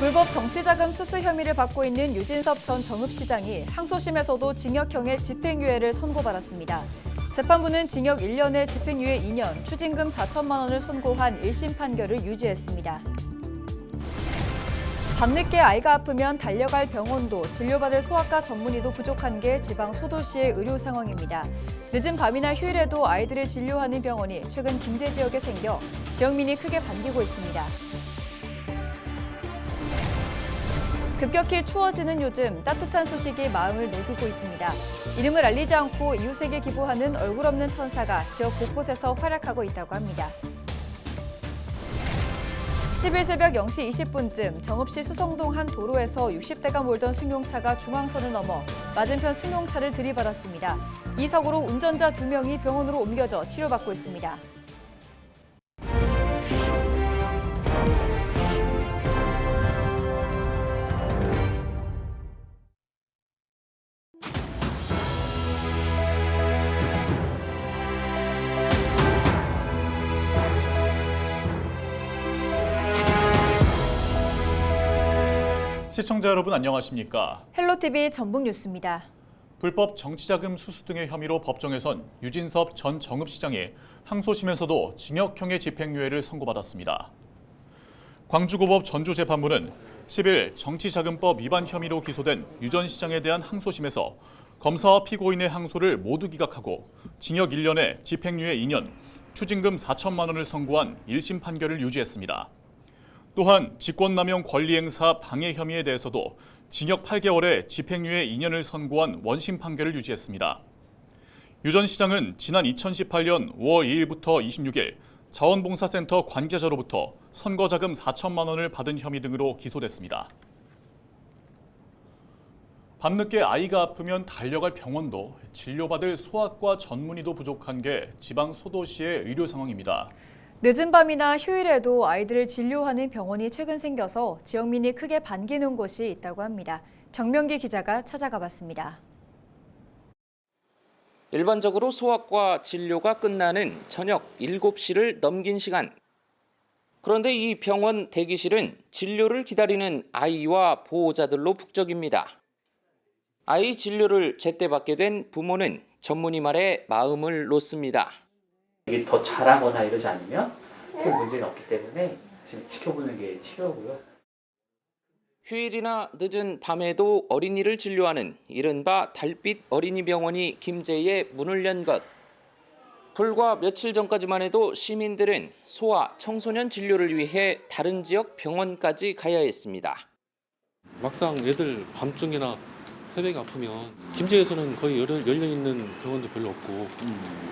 불법 정치자금 수수 혐의를 받고 있는 유진섭 전 정읍시장이 항소심에서도 징역형의 집행유예를 선고받았습니다. 재판부는 징역 1년에 집행유예 2년, 추징금 4천만 원을 선고한 1심 판결을 유지했습니다. 밤늦게 아이가 아프면 달려갈 병원도 진료받을 소아과 전문의도 부족한 게 지방 소도시의 의료 상황입니다. 늦은 밤이나 휴일에도 아이들을 진료하는 병원이 최근 김제 지역에 생겨 지역민이 크게 반기고 있습니다. 급격히 추워지는 요즘 따뜻한 소식이 마음을 녹이고 있습니다. 이름을 알리지 않고 이웃에게 기부하는 얼굴 없는 천사가 지역 곳곳에서 활약하고 있다고 합니다. 10일 새벽 0시 20분쯤 정읍시 수성동 한 도로에서 60대가 몰던 승용차가 중앙선을 넘어 맞은편 승용차를 들이받았습니다. 이 사고로 운전자 2명이 병원으로 옮겨져 치료받고 있습니다. 시청자 여러분 안녕하십니까? 헬로티비 전북뉴스입니다. 불법 정치자금 수수 등의 혐의로 법정에선 유진섭 전 정읍시장이 항소심에서도 징역형의 집행유예를 선고받았습니다. 광주고법 전주재판부는 10일 정치자금법 위반 혐의로 기소된 유 전 시장에 대한 항소심에서 검사와 피고인의 항소를 모두 기각하고 징역 1년에 집행유예 2년, 추징금 4천만 원을 선고한 1심 판결을 유지했습니다. 또한 직권남용 권리행사 방해 혐의에 대해서도 징역 8개월에 집행유예 2년을 선고한 원심 판결을 유지했습니다. 유 전 시장은 지난 2018년 5월 2일부터 26일 자원봉사센터 관계자로부터 선거자금 4천만 원을 받은 혐의 등으로 기소됐습니다. 밤늦게 아이가 아프면 달려갈 병원도 진료받을 소아과 전문의도 부족한 게 지방 소도시의 의료 상황입니다. 늦은 밤이나 휴일에도 아이들을 진료하는 병원이 최근 생겨서 지역민이 크게 반기는 곳이 있다고 합니다. 정명기 기자가 찾아가 봤습니다. 일반적으로 소아과 진료가 끝나는 저녁 7시를 넘긴 시간. 그런데 이 병원 대기실은 진료를 기다리는 아이와 보호자들로 북적입니다. 아이 진료를 제때 받게 된 부모는 전문의 말에 마음을 놓습니다. 이게 더 잘하거나 이러지 않으면 큰 문제는 없기 때문에 지금 지켜보는 게 치료고요. 휴일이나 늦은 밤에도 어린이를 진료하는 이른바 달빛 어린이병원이 김제에 문을 연 것. 불과 며칠 전까지만 해도 시민들은 소아, 청소년 진료를 위해 다른 지역 병원까지 가야 했습니다. 막상 애들 밤중이나 새벽에 아프면 김제에서는 거의 열려있는 병원도 별로 없고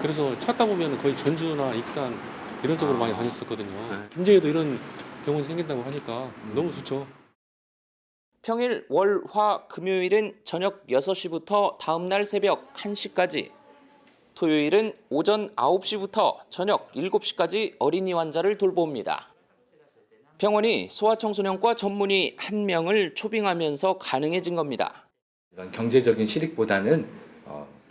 그래서 찾다 보면 거의 전주나 익산 이런 쪽으로 많이 다녔었거든요. 김제에도 이런 병원이 생긴다고 하니까 너무 좋죠. 평일 월, 화, 금요일은 저녁 6시부터 다음 날 새벽 1시까지, 토요일은 오전 9시부터 저녁 7시까지 어린이 환자를 돌봅니다. 병원이 소아청소년과 전문의 1명을 초빙하면서 가능해진 겁니다. 이런 경제적인 실익보다는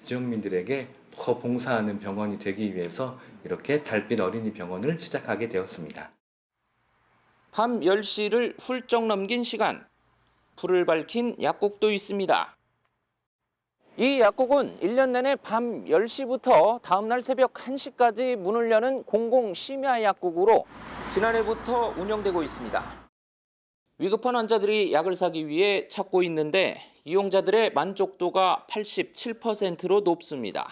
지역민들에게 더 봉사하는 병원이 되기 위해서 이렇게 달빛 어린이 병원을 시작하게 되었습니다. 밤 10시를 훌쩍 넘긴 시간, 불을 밝힌 약국도 있습니다. 이 약국은 1년 내내 밤 10시부터 다음 날 새벽 1시까지 문을 여는 공공 심야 약국으로 지난해부터 운영되고 있습니다. 위급한 환자들이 약을 사기 위해 찾고 있는데 이용자들의 만족도가 87%로 높습니다.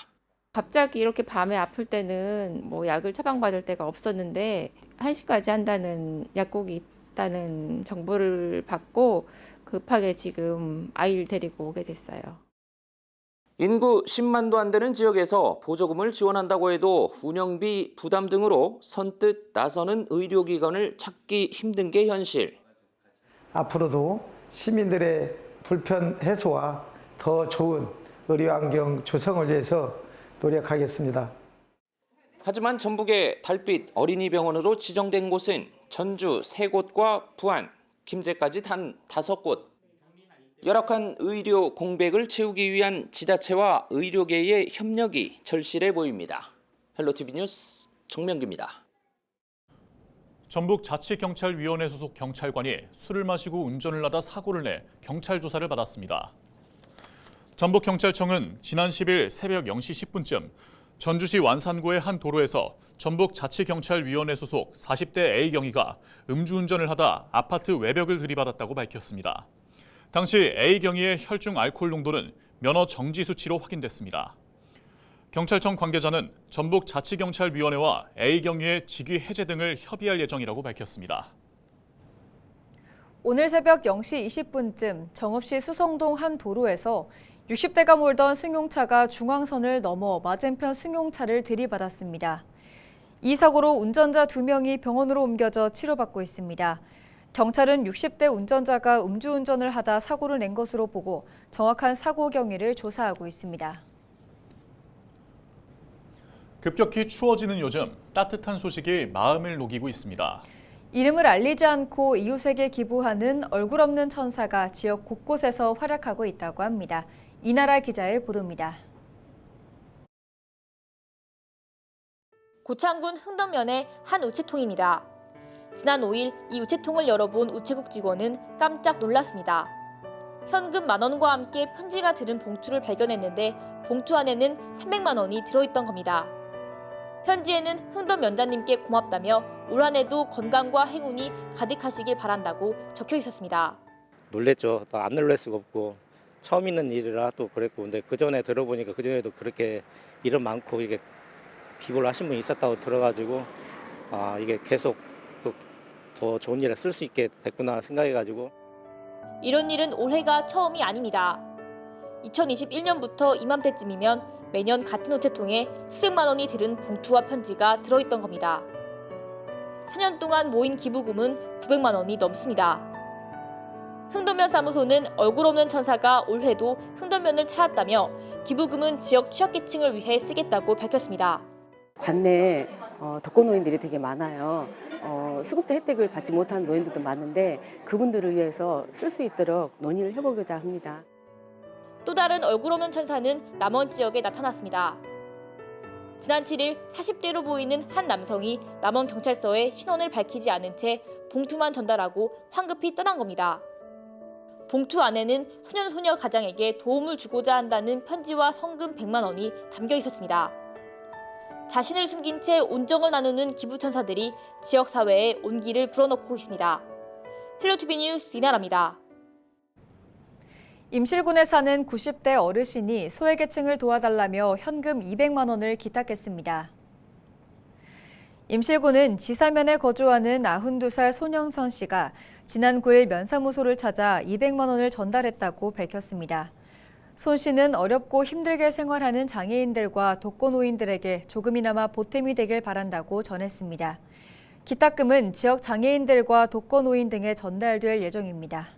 갑자기 이렇게 밤에 아플 때는 약을 처방받을 데가 없었는데 1시까지 한다는 약국이 있다는 정보를 받고 급하게 지금 아이를 데리고 오게 됐어요. 인구 10만도 안 되는 지역에서 보조금을 지원한다고 해도 운영비 부담 등으로 선뜻 나서는 의료기관을 찾기 힘든 게 현실. 앞으로도 시민들의 불편 해소와 더 좋은 의료환경 조성을 위해서 노력하겠습니다. 하지만 전북의 달빛 어린이병원으로 지정된 곳은 전주 3곳과 부안, 김제까지 단 5곳. 열악한 의료 공백을 채우기 위한 지자체와 의료계의 협력이 절실해 보입니다. 헬로티비 뉴스 정명기입니다. 전북자치경찰위원회 소속 경찰관이 술을 마시고 운전을 하다 사고를 내 경찰 조사를 받았습니다. 전북경찰청은 지난 10일 새벽 0시 10분쯤 전주시 완산구의 한 도로에서 전북자치경찰위원회 소속 40대 A경위가 음주운전을 하다 아파트 외벽을 들이받았다고 밝혔습니다. 당시 A경위의 혈중 알코올 농도는 면허 정지 수치로 확인됐습니다. 경찰청 관계자는 전북자치경찰위원회와 A경위의 직위 해제 등을 협의할 예정이라고 밝혔습니다. 오늘 새벽 0시 20분쯤 정읍시 수성동 한 도로에서 60대가 몰던 승용차가 중앙선을 넘어 맞은편 승용차를 들이받았습니다. 이 사고로 운전자 2명이 병원으로 옮겨져 치료받고 있습니다. 경찰은 60대 운전자가 음주운전을 하다 사고를 낸 것으로 보고 정확한 사고 경위를 조사하고 있습니다. 급격히 추워지는 요즘 따뜻한 소식이 마음을 녹이고 있습니다. 이름을 알리지 않고 이웃에게 기부하는 얼굴 없는 천사가 지역 곳곳에서 활약하고 있다고 합니다. 이나라 기자의 보도입니다. 고창군 흥덕면의 한 우체통입니다. 지난 5일 이 우체통을 열어본 우체국 직원은 깜짝 놀랐습니다. 현금 10,000원과 함께 편지가 들은 봉투를 발견했는데 봉투 안에는 300만 원이 들어있던 겁니다. 편지에는 흥덕 면자님께 고맙다며 올 한 해도 건강과 행운이 가득하시길 바란다고 적혀 있었습니다. 놀랬죠. 또 안 놀랄 수가 없고 처음 있는 일이라 또 그랬고, 근데 그 전에 들어보니까 그 전에도 그렇게 이름 많고 이게 기부를 하신 분이 있었다고 들어가지고 이게 계속 또 더 좋은 일에 쓸 수 있게 됐구나 생각해가지고. 이런 일은 올해가 처음이 아닙니다. 2021년부터 이맘때쯤이면 매년 같은 우체통에 수백만 원이 들은 봉투와 편지가 들어있던 겁니다. 4년 동안 모인 기부금은 900만 원이 넘습니다. 흥덕면 사무소는 얼굴 없는 천사가 올해도 흥덕면을 찾았다며 기부금은 지역 취약계층을 위해 쓰겠다고 밝혔습니다. 관내에 독거노인들이 되게 많아요. 수급자 혜택을 받지 못한 노인들도 많은데 그분들을 위해서 쓸 수 있도록 논의를 해보고자 합니다. 또 다른 얼굴 없는 천사는 남원 지역에 나타났습니다. 지난 7일 40대로 보이는 한 남성이 남원경찰서에 신원을 밝히지 않은 채 봉투만 전달하고 황급히 떠난 겁니다. 봉투 안에는 소년소녀 가장에게 도움을 주고자 한다는 편지와 성금 100만 원이 담겨 있었습니다. 자신을 숨긴 채 온정을 나누는 기부천사들이 지역사회에 온기를 불어넣고 있습니다. 헬로티비 뉴스 이나라입니다. 임실군에 사는 90대 어르신이 소외계층을 도와달라며 현금 200만 원을 기탁했습니다. 임실군은 지사면에 거주하는 92살 손영선 씨가 지난 9일 면사무소를 찾아 200만 원을 전달했다고 밝혔습니다. 손 씨는 어렵고 힘들게 생활하는 장애인들과 독거노인들에게 조금이나마 보탬이 되길 바란다고 전했습니다. 기탁금은 지역 장애인들과 독거노인 등에 전달될 예정입니다.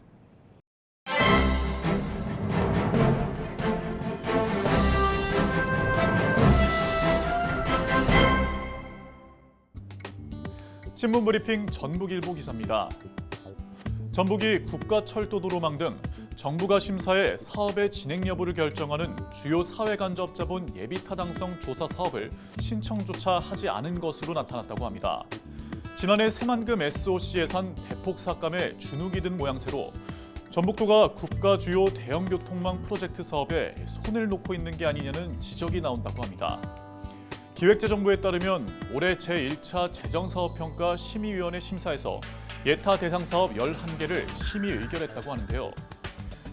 신문브리핑 전북일보 기사입니다. 전북이 국가철도도로망 등 정부가 심사해 사업의 진행 여부를 결정하는 주요 사회간접자본 예비타당성 조사 사업을 신청조차 하지 않은 것으로 나타났다고 합니다. 지난해 새만금 SOC 예산 대폭 삭감에 주눅이 든 모양새로 전북도가 국가 주요 대형교통망 프로젝트 사업에 손을 놓고 있는 게 아니냐는 지적이 나온다고 합니다. 기획재정부에 따르면 올해 제1차 재정사업평가 심의위원회 심사에서 예타 대상 사업 11개를 심의 의결했다고 하는데요.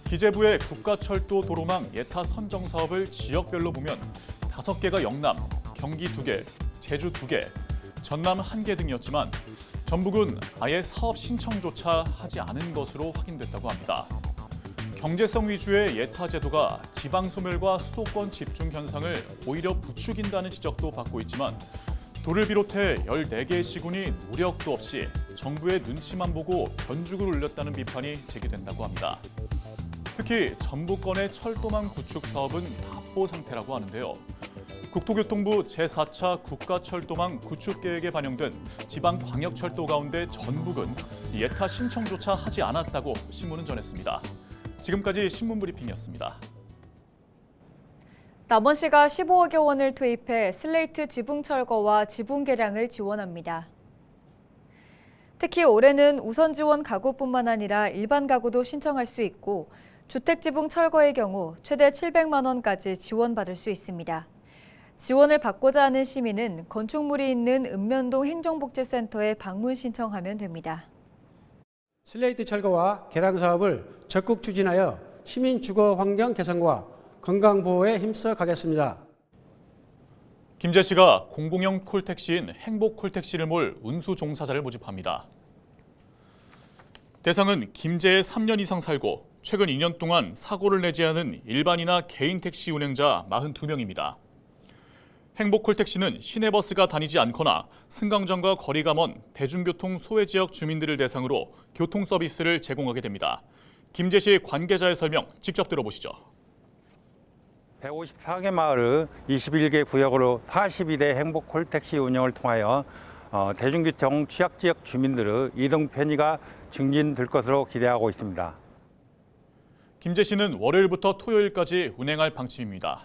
기재부의 국가철도 도로망 예타 선정 사업을 지역별로 보면 5개가 영남, 경기 2개, 제주 2개, 전남 1개 등이었지만 전북은 아예 사업 신청조차 하지 않은 것으로 확인됐다고 합니다. 경제성 위주의 예타 제도가 지방 소멸과 수도권 집중 현상을 오히려 부추긴다는 지적도 받고 있지만 도를 비롯해 14개의 시군이 노력도 없이 정부의 눈치만 보고 변죽을 울렸다는 비판이 제기된다고 합니다. 특히 전북권의 철도망 구축 사업은 답보 상태라고 하는데요. 국토교통부 제4차 국가철도망 구축 계획에 반영된 지방광역철도 가운데 전북은 예타 신청조차 하지 않았다고 신문은 전했습니다. 지금까지 신문브리핑이었습니다. 남원시가 15억여 원을 투입해 슬레이트 지붕 철거와 지붕 개량을 지원합니다. 특히 올해는 우선 지원 가구뿐만 아니라 일반 가구도 신청할 수 있고 주택 지붕 철거의 경우 최대 700만 원까지 지원받을 수 있습니다. 지원을 받고자 하는 시민은 건축물이 있는 읍면동 행정복지센터에 방문 신청하면 됩니다. 슬레이트 철거와 개량 사업을 적극 추진하여 시민 주거 환경 개선과 건강 보호에 힘써 가겠습니다. 김제시가 공공형 콜택시인 행복 콜택시를 몰 운수 종사자를 모집합니다. 대상은 김제에 3년 이상 살고 최근 2년 동안 사고를 내지 않은 일반이나 개인 택시 운행자 42명입니다. 행복 콜택시는 시내버스가 다니지 않거나 승강장과 거리가 먼 대중교통 소외 지역 주민들을 대상으로 교통 서비스를 제공하게 됩니다. 김제시 관계자의 설명 직접 들어보시죠. 154개 마을의 21개 구역으로 42대 행복 콜택시 운영을 통하여 대중교통 취약지역 주민들의 이동 편의가 증진될 것으로 기대하고 있습니다. 김제시는 월요일부터 토요일까지 운행할 방침입니다.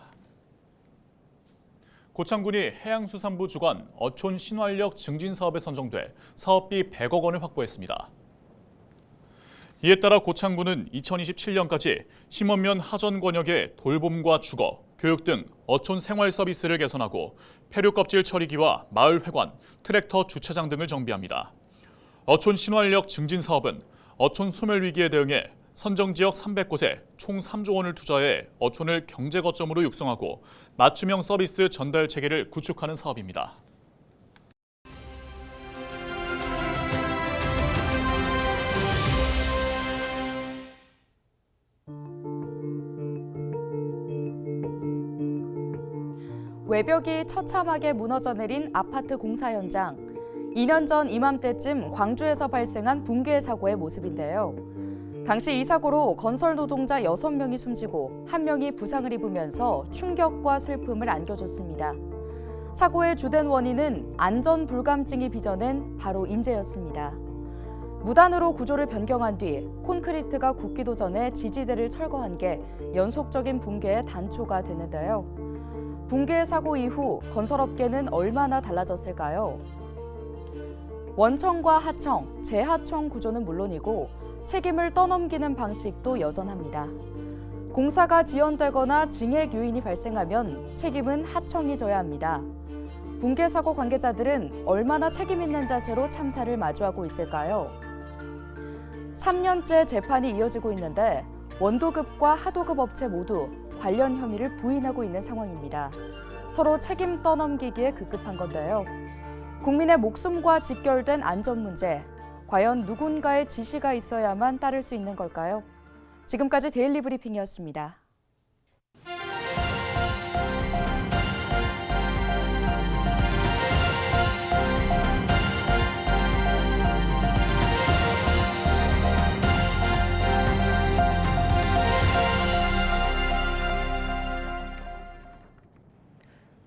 고창군이 해양수산부 주관 어촌 신활력 증진 사업에 선정돼 사업비 100억 원을 확보했습니다. 이에 따라 고창군은 2027년까지 심원면 하전 권역의 돌봄과 주거, 교육 등 어촌 생활 서비스를 개선하고 폐류 껍질 처리기와 마을 회관, 트랙터 주차장 등을 정비합니다. 어촌 신활력 증진 사업은 어촌 소멸 위기에 대응해 선정 지역 300곳에 총 3조 원을 투자해 어촌을 경제 거점으로 육성하고 맞춤형 서비스 전달 체계를 구축하는 사업입니다. 외벽이 처참하게 무너져 내린 아파트 공사 현장. 2년 전 이맘때쯤 광주에서 발생한 붕괴 사고의 모습인데요. 당시 이 사고로 건설 노동자 6명이 숨지고 1명이 부상을 입으면서 충격과 슬픔을 안겨줬습니다. 사고의 주된 원인은 안전 불감증이 빚어낸 바로 인재였습니다. 무단으로 구조를 변경한 뒤 콘크리트가 굳기도 전에 지지대를 철거한 게 연속적인 붕괴의 단초가 됐는데요. 붕괴 사고 이후 건설업계는 얼마나 달라졌을까요? 원청과 하청, 재하청 구조는 물론이고 책임을 떠넘기는 방식도 여전합니다. 공사가 지연되거나 증액 요인이 발생하면 책임은 하청이 져야 합니다. 붕괴 사고 관계자들은 얼마나 책임 있는 자세로 참사를 마주하고 있을까요? 3년째 재판이 이어지고 있는데 원도급과 하도급 업체 모두 관련 혐의를 부인하고 있는 상황입니다. 서로 책임 떠넘기기에 급급한 건데요. 국민의 목숨과 직결된 안전 문제, 과연 누군가의 지시가 있어야만 따를 수 있는 걸까요? 지금까지 데일리 브리핑이었습니다.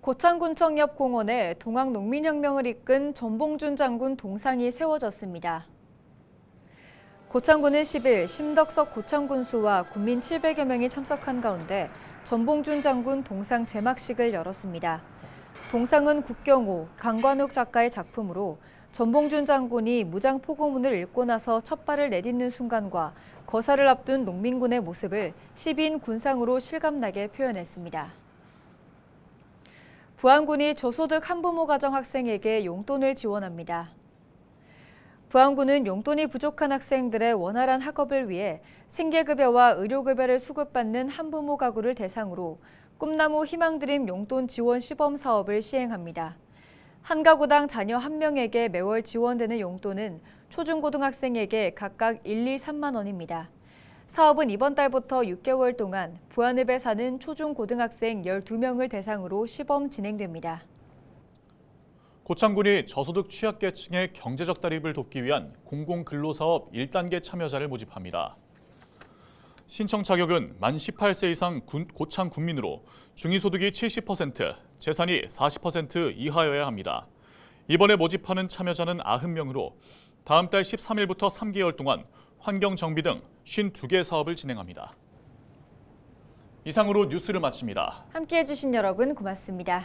고창군청 옆 공원에 동학농민혁명을 이끈 전봉준 장군 동상이 세워졌습니다. 고창군은 10일 심덕석 고창군수와 군민 700여 명이 참석한 가운데 전봉준 장군 동상 제막식을 열었습니다. 동상은 국경호, 강관욱 작가의 작품으로 전봉준 장군이 무장포고문을 읽고 나서 첫 발을 내딛는 순간과 거사를 앞둔 농민군의 모습을 시빈 군상으로 실감나게 표현했습니다. 부안군이 저소득 한부모 가정 학생에게 용돈을 지원합니다. 부안군은 용돈이 부족한 학생들의 원활한 학업을 위해 생계급여와 의료급여를 수급받는 한부모 가구를 대상으로 꿈나무 희망드림 용돈 지원 시범 사업을 시행합니다. 한 가구당 자녀 1명에게 매월 지원되는 용돈은 초중고등학생에게 각각 1, 2, 3만 원입니다. 사업은 이번 달부터 6개월 동안 부안읍에 사는 초중고등학생 12명을 대상으로 시범 진행됩니다. 고창군이 저소득 취약계층의 경제적 다립을 돕기 위한 공공근로사업 1단계 참여자를 모집합니다. 신청 자격은 만 18세 이상 고창 군민으로 중위소득이 70%, 재산이 40% 이하여야 합니다. 이번에 모집하는 참여자는 90명으로 다음 달 13일부터 3개월 동안 환경정비 등 52개 사업을 진행합니다. 이상으로 뉴스를 마칩니다. 함께해 주신 여러분 고맙습니다.